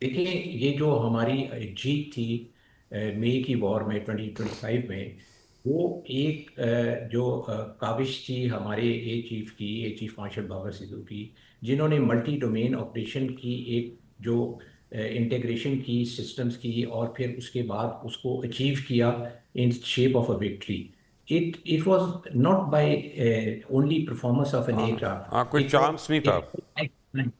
देखिए, ये जो हमारी जीत थी मई की वॉर में 2025 में, वो एक जो काविश थी हमारे ए चीफ मार्शल भगत सिद्धू की, जिन्होंने मल्टी डोमेन ऑपरेशन की एक जो इंटीग्रेशन की सिस्टम्स की, और फिर उसके बाद उसको अचीव किया in shape of a victory. It was not by only performance of an हाँ हाँ, एयरक्राफ्ट, कोई इट चांस नहीं था। वाज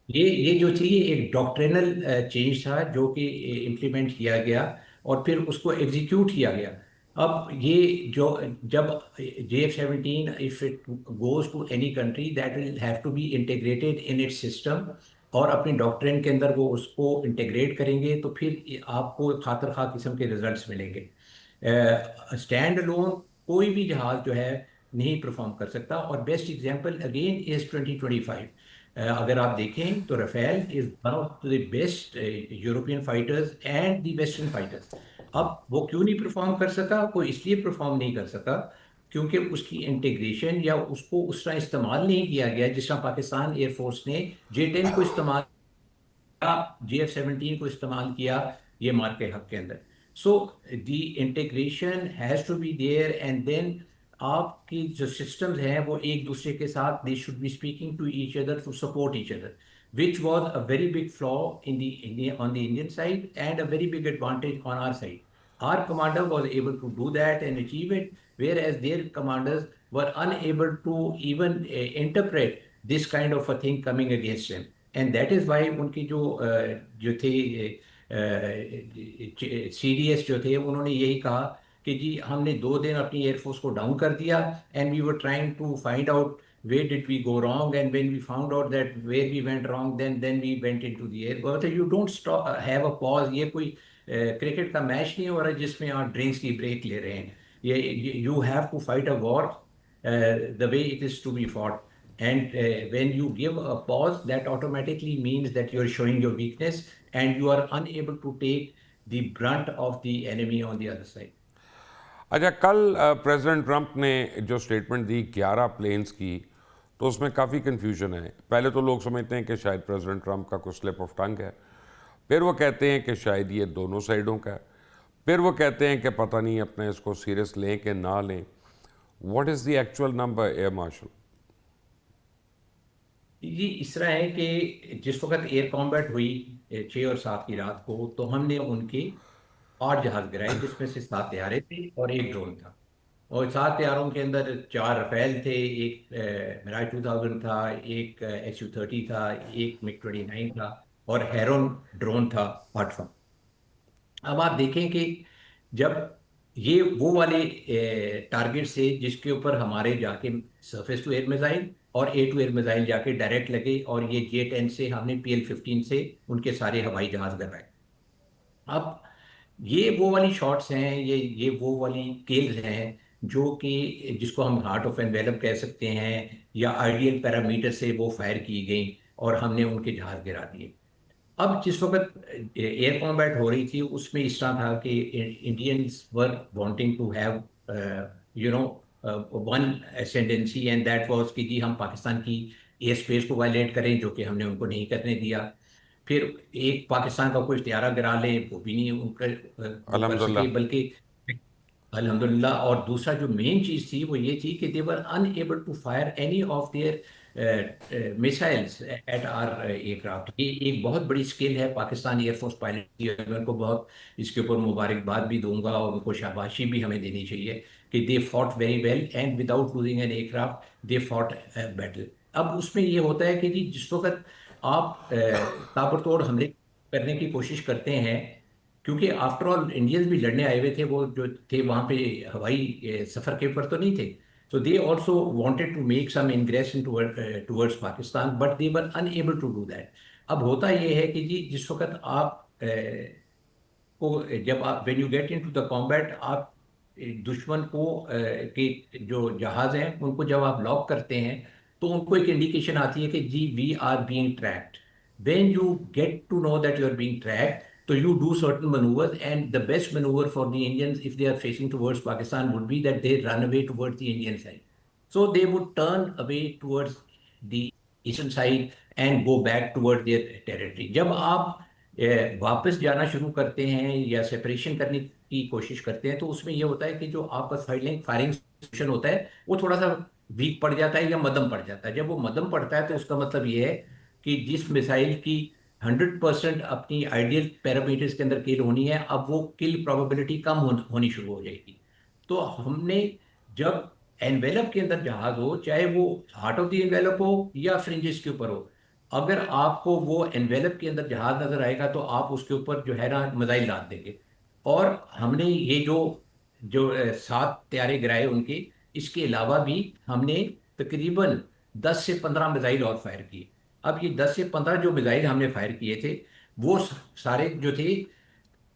ये जो थी, ये एक डॉक्ट्रिनल चेंज था जो कि इम्प्लीमेंट किया गया और फिर उसको एग्जीक्यूट किया गया। अब ये जो जब JF-17, if it goes to any country, that will have to be integrated in its system, और अपनी डॉक्ट्रिन के अंदर वो उसको इंटीग्रेट करेंगे, तो फिर आपको खातर खा किस्म के रिजल्ट्स मिलेंगे। स्टैंड अलोन कोई भी जहाज जो है नहीं परफॉर्म कर सकता। और बेस्ट एग्जांपल अगेन इज 2025। अगर आप देखें तो Rafale is one of the best European fighters and the western fighters. अब वो क्यों नहीं परफॉर्म कर सका? वो इसलिए परफॉर्म नहीं कर सका क्योंकि उसकी इंटीग्रेशन या उसको उस तरह इस्तेमाल नहीं किया गया जिस तरह पाकिस्तान एयरफोर्स ने J-10 को इस्तेमाल, JF-17 को इस्तेमाल किया ये मार के हक के अंदर। So the integration has to be there, and then आपकी जो सिस्टम्स हैं वो एक दूसरे के साथ, they should be speaking to each other to support each other, which was a very big flaw in the on the Indian side, and a very big advantage on our side. Our commander was able to do that and achieve it, whereas their commanders were unable to even interpret this kind of a thing coming against them. And that is why उनकी जो थे CDS जो थे, उन्होंने यही कहा कि जी हमने 2 दिन अपनी एयरफोर्स को डाउन कर दिया, and we were trying to find out where did we go wrong, and when we found out that where we went wrong, then we went into the air. But you don't stop, have a pause. ये कोई cricket का match नहीं हो रहा जिसमें आप drinks की break ले रहे हैं। ये you have to fight a war the way it is to be fought. And when you give a pause, that automatically means that you are showing your weakness and you are unable to take the brunt of the enemy on the other side. अच्छा, कल president Trump ने जो statement दी 11 planes की, तो उसमें काफ़ी confusion है। पहले तो लोग समझते हैं कि शायद प्रेसिडेंट ट्रंप का कुछ स्लिप ऑफ टंग है, फिर वो कहते हैं कि शायद ये दोनों साइडों का है, फिर वो कहते हैं कि पता नहीं अपने इसको सीरियस लें कि ना लें। What is the actual number, air marshal? ये इस तरह है कि जिस वक्त एयर कॉम्बैट हुई 6 और 7 की रात को, तो हमने उनके 8 जहाज गिराए, जिसमें से 7 तैयारे थे और एक ड्रोन था। और 7 तैयारों के अंदर 4 रफेल थे, एक मिराज 2000 था, एक SU-30 था, एक MiG-29 था, और हेरोन ड्रोन था 8वां। अब आप देखें कि जब ये वो वाले टारगेट से जिसके ऊपर हमारे जाके सरफेस टू एयर मिसाइल और ए टू एयर मिसाइल जाके डायरेक्ट लगे, और ये J-10 से हमने PL-15 से उनके सारे हवाई जहाज गिराए। अब ये वो वाली शॉट्स हैं, ये वो वाली स्केल्स हैं जो कि जिसको हम हार्ट ऑफ एनवेलप कह सकते हैं, या आइडियल पैरामीटर से वो फायर की गई और हमने उनके जहाज गिरा दिए। अब जिस वक्त एयर कॉम्बैट हो रही थी, उसमें इस तरह था कि Indians were wanting to have you know one ascendancy, and that was कि जी हम पाकिस्तान की एयर स्पेस को वायलेट करें, जो कि हमने उनको नहीं करने दिया। फिर एक पाकिस्तान का कोई इख्तियारा गिरा ले, वो भी नहीं उनका वो कर सके, अल्हम्दुलिल्लाह। बल्कि अल्हम्दुलिल्लाह। और दूसरा जो मेन चीज़ थी वो ये थी कि they were unable to fire any of their missiles at our aircraft. ये एक बहुत बड़ी स्किल है पाकिस्तान एयरफोर्स पायलट की, और मैं उनको बहुत इसके ऊपर मुबारकबाद भी दूंगा और उनको शाबाशी भी हमें देनी चाहिए कि they fought very well, and without losing an aircraft they fought battle. अब उसमें ये होता है कि जी जिस वक्त आप ताबड़तोड़ हमले करने की कोशिश करते हैं, क्योंकि आफ्टर ऑल इंडियंस भी लड़ने आए हुए थे, वो जो थे वहां पे हवाई सफर के ऊपर तो नहीं थे। So they also wanted to make some ingression towards Pakistan, but they were unable to do that. अब होता ये है कि जी जिस वक्त आप को जब आप when you get into the combat, आप दुश्मन को के जो जहाज हैं उनको जब आप लॉक करते हैं, तो उनको एक इंडिकेशन आती है कि जी we are being tracked. When you get to know that you are being tracked, so you do certain maneuvers, and the best maneuver for the Indians if they are facing towards Pakistan would be that they run away towards the Indian side. So they would turn away towards the eastern side and go back towards their territory. जब आप वापस जाना शुरू करते हैं या separation करने की कोशिश करते हैं, तो उसमें ये होता है कि जो आपका फायरिंग फायरिंग सिस्टम होता है वो थोड़ा सा वीक पड़ जाता है या मध्यम पड़ जाता है। जब वो मध्यम पड़ता है तो उसका मतलब ये है कि जिस मिसाइल की 100% अपनी आइडियल पैरामीटर्स के अंदर किल होनी है, अब वो किल प्रोबेबिलिटी कम होनी शुरू हो जाएगी। तो हमने जब एनवेलप के अंदर जहाज हो, चाहे वो हार्ट ऑफ द एनवेलप हो या फ्रिंजेस के ऊपर हो, अगर आपको वो एनवेलप के अंदर जहाज नजर आएगा तो आप उसके ऊपर जो है ना मिसाइल दाग देंगे। और हमने ये जो जो 7 त्यारे गिराए उनके, इसके अलावा भी हमने तकरीबन 10 से 15 मिसाइल और फायर किए। अब ये 10 से 15 जो मिसाइल हमने फायर किए थे, वो सारे जो थे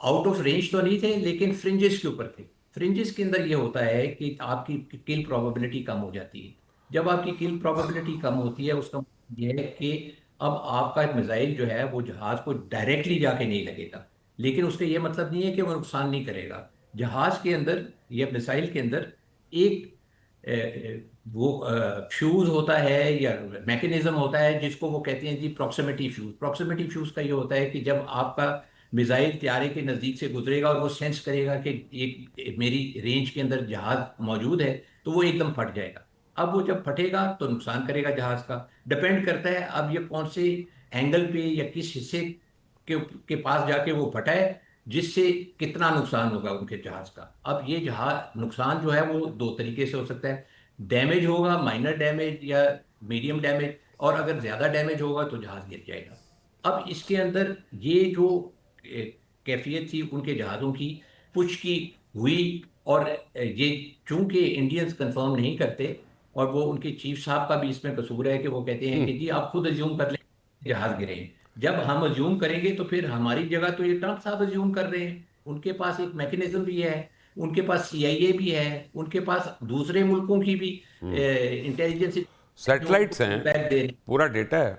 आउट ऑफ रेंज तो नहीं थे, लेकिन फ्रिंजेस के ऊपर थे। फ्रिंजेस के अंदर ये होता है कि आपकी किल प्रोबेबिलिटी कम हो जाती है। जब आपकी किल प्रोबेबिलिटी कम होती है, उसका मतलब ये है कि अब आपका मिसाइल जो है वो जहाज को डायरेक्टली जाके नहीं लगेगा, लेकिन उसका ये मतलब नहीं है कि वो नुकसान नहीं करेगा। जहाज के अंदर या मिसाइल के अंदर एक वो फ्यूज होता है या मैकेनिज्म होता है जिसको वो कहते हैं जी प्रॉक्सिमिटी फ्यूज। प्रॉक्सिमिटी फ्यूज का ये होता है कि जब आपका मिसाइल त्यारे के नज़दीक से गुजरेगा और वो सेंस करेगा कि एक मेरी रेंज के अंदर जहाज मौजूद है, तो वो एकदम फट जाएगा। अब वो जब फटेगा तो नुकसान करेगा जहाज का। डिपेंड करता है अब ये कौन से एंगल पे या किस हिस्से के पास जाके वो फटा है, जिससे कितना नुकसान होगा उनके जहाज का। अब ये जहाज नुकसान जो है वो दो तरीके से हो सकता है। डैमेज होगा, माइनर डैमेज या मीडियम डैमेज, और अगर ज्यादा डैमेज होगा तो जहाज गिर जाएगा। अब इसके अंदर ये जो कैफियत थी उनके जहाज़ों की, कुछ की हुई। और ये चूंकि इंडियंस कंफर्म नहीं करते, और वो उनके चीफ साहब का भी इसमें कसूर है कि वो कहते हैं कि जी आप खुद अज्यूम कर लें जहाज गिरे हैं। जब हम अज्यूम करेंगे तो फिर हमारी जगह तो ये ट्रंप साहब अज्यूम कर रहे हैं। उनके पास एक मैकेनिज्म भी है, उनके पास सीआईए भी है, उनके पास दूसरे मुल्कों की भी इंटेलिजेंस जो उनको सैटेलाइट्स हैं, फीडबैक दे रहे हैं। पूरा डेटा है।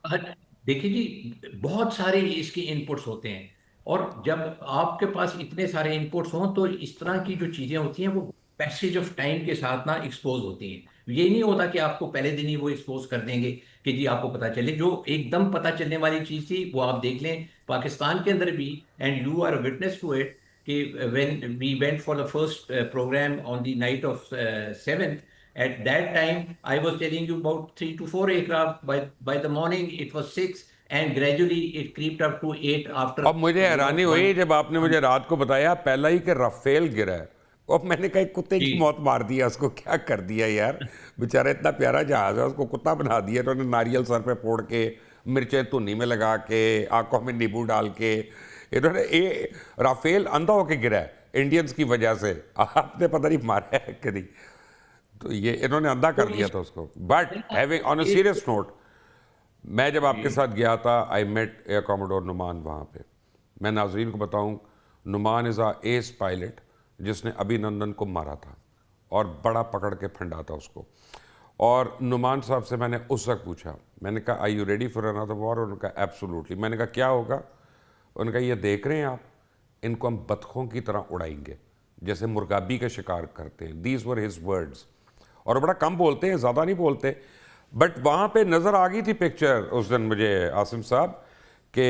हर- देखिए जी, बहुत सारे इसके इनपुट्स होते हैं। और जब आपके पास इतने सारे इनपुट्स हों तो इस तरह की जो चीजें होती हैं वो पैसेज ऑफ टाइम के साथ ना एक्सपोज होती हैं। ये नहीं होता कि आपको पहले दिन ही वो एक्सपोज कर देंगे कि जी आपको पता चले। जो एकदम पता चलने वाली चीज थी वो आप देख लें पाकिस्तान के अंदर भी, and you are witness to it, कि when we went for the first programme on the night of 7th, at that time I was telling you about 3 to 4 aircraft. By the morning it was 6, and gradually it creeped up to 8 after अब मुझे हैरानी one. हुई जब आपने मुझे रात को बताया पहला ही कि राफेल गिरा है। अब मैंने कहा कुत्ते की जी मौत मार दिया, उसको क्या कर दिया यार। बेचारा इतना प्यारा जहाज है, उसको कुत्ता बना दिया। तो उन्होंने नारियल सर पे फोड़ के, मिर्चें धुनी में लगा के, आंखों में नींबू डाल के, इन्होंने ये राफेल अंधा होके गिरा है इंडियंस की वजह से। आपने पता नहीं मारा है कि नहीं। तो ये इन्होंने अंधा तो कर दिया इस था उसको। But having on a serious note, मैं जब आपके जी साथ गया था, I met air commodore Numan वहाँ पे। मैं नाजरीन को बताऊँ, Numan is a ace pilot जिसने अभिनंदन को मारा था और बड़ा पकड़ के फंडा था उसको। और नुमान साहब से मैंने उस वक्त पूछा, मैंने कहा I you ready for another war? उन्होंने कहा एब्सोल्युटली। मैंने कहा क्या होगा? उन्होंने कहा ये देख रहे हैं आप, इनको हम बतखों की तरह उड़ाएंगे जैसे मुर्गाबी का शिकार करते हैं। These were his words. और बड़ा कम बोलते हैं, ज़्यादा नहीं बोलते। बट वहाँ पे नज़र आ गई थी पिक्चर उस दिन मुझे आसिम साहब कि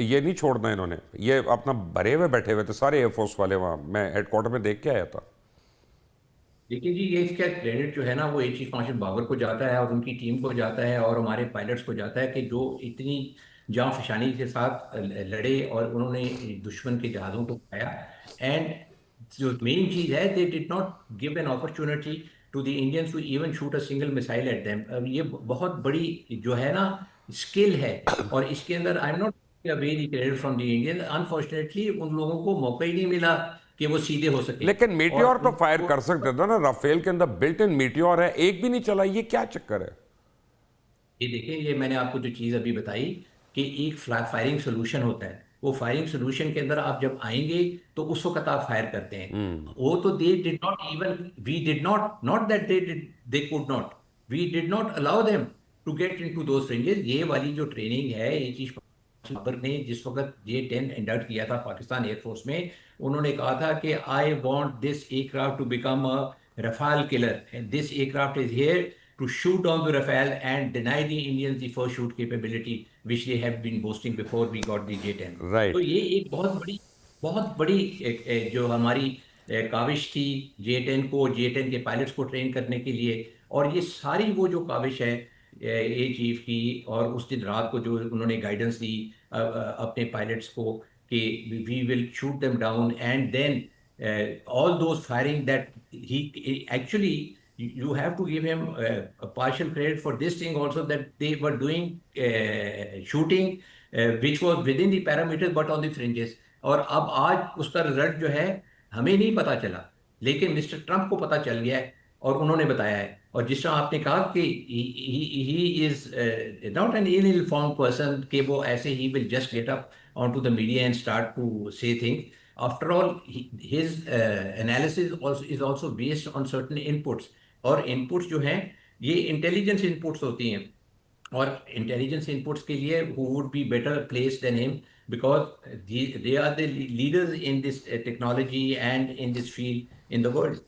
ये नहीं छोड़ना इन्होंने, ये अपना भरे हुए बैठे हुए थे सारे एयरफोर्स वाले वहाँ। मैं हेडक्वार्टर में देख के आया था। देखिए जी, ये इसका क्रेडिट जो है ना वो एयर चीफ मार्शल बाबर को जाता है और उनकी टीम को जाता है और हमारे पायलट्स को जाता है कि जो इतनी जान फिशानी के साथ लड़े और उन्होंने दुश्मन के जहाज़ों को खाया। एंड जो मेन चीज़ है, they did not give an opportunity to the Indians to even shoot a single missile at them. अब ये बहुत बड़ी जो है ना स्किल है। और इसके अंदर I am not very credit from the Indian, unfortunately उन लोगों को मौका ही नहीं मिला कि वो सीधे हो सके। लेकिन और मीटियोर तो फायर उनको कर सकते थे ना, राफेल के अंदर बिल्ट इन मीटियोर है, एक भी नहीं चला। ये क्या चक्कर है? ये देखिए, ये मैंने आपको जो चीज़ अभी बताई कि एक फायरिंग सोल्यूशन होता है, वो फायरिंग सोल्यूशन के अंदर आप जब आएंगे तो उस वक्त आप फायर करते हैं। वो तो they did not even, we did not, not that they could not, we did not allow them to get into those ranges. ये वाली जो ट्रेनिंग है, ये चीज बाबर ने जिस वक्त J-10 इंडक्ट किया था पाकिस्तान एयरफोर्स में, उन्होंने कहा था कि I want this aircraft to become a Rafale killer, and this aircraft is here to shoot down the Rafale and deny the Indians the first shoot capability which they have been boasting before we got the J-10. तो right. ये एक बहुत बड़ी जो हमारी काविश थी J-10 के pilots को ट्रेन करने के लिए। और ये सारी वो जो काविश है ए चीफ की, और उस दिन रात को जो उन्होंने गाइडेंस दी अपने पायलट्स को कि we will shoot them down, and then all those firing that he actually, you have to give him a partial credit for this thing also, that they were doing shooting which was within the parameters but on the fringes। और अब आज उसका result जो है हमें नहीं पता चला, लेकिन मिस्टर ट्रंप को पता चल गया है और उन्होंने बताया है। और जिस तरह आपने कहा कि he is not an ill informed person, कि वो ऐसे ही will just get up on to the media and start to say things. After all, his analysis also is also based on certain inputs, और inputs जो हैं ये intelligence inputs होती हैं। और intelligence inputs के लिए who would be better placed than him, because they are the leaders in this technology and in this field in the world।